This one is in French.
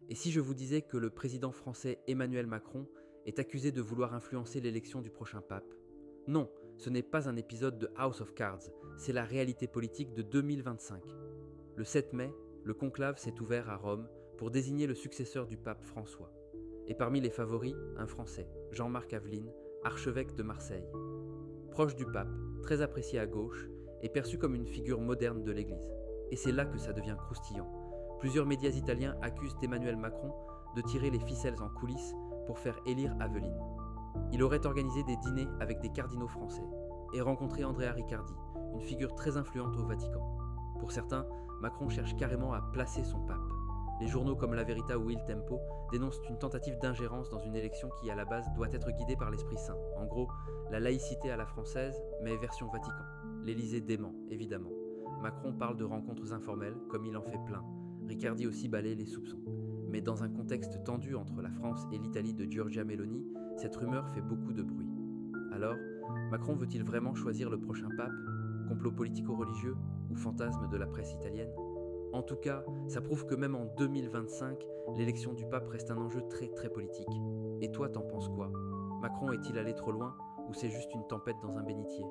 Et si je vous disais que le président français Emmanuel Macron est accusé de vouloir influencer l'élection du prochain pape? Non, ce n'est pas un épisode de House of Cards, c'est la réalité politique de 2025. Le 7 mai, le conclave s'est ouvert à Rome pour désigner le successeur du pape François. Et parmi les favoris, un Français, Jean-Marc Aveline, archevêque de Marseille. Proche du pape, très apprécié à gauche, et perçu comme une figure moderne de l'Église. Et c'est là que ça devient croustillant. Plusieurs médias italiens accusent Emmanuel Macron de tirer les ficelles en coulisses pour faire élire Aveline. Il aurait organisé des dîners avec des cardinaux français et rencontré Andrea Riccardi, une figure très influente au Vatican. Pour certains, Macron cherche carrément à placer son pape. Les journaux comme La Verità ou Il Tempo dénoncent une tentative d'ingérence dans une élection qui, à la base, doit être guidée par l'Esprit Saint. En gros, la laïcité à la française, mais version Vatican. L'Élysée dément, évidemment. Macron parle de rencontres informelles, comme il en fait plein. Riccardi aussi balaye les soupçons. Mais dans un contexte tendu entre la France et l'Italie de Giorgia Meloni, cette rumeur fait beaucoup de bruit. Alors, Macron veut-il vraiment choisir le prochain pape? Complot politico-religieux ou fantasme de la presse italienne? En tout cas, ça prouve que même en 2025, l'élection du pape reste un enjeu très politique. Et toi, t'en penses quoi? Macron est-il allé trop loin ou c'est juste une tempête dans un bénitier?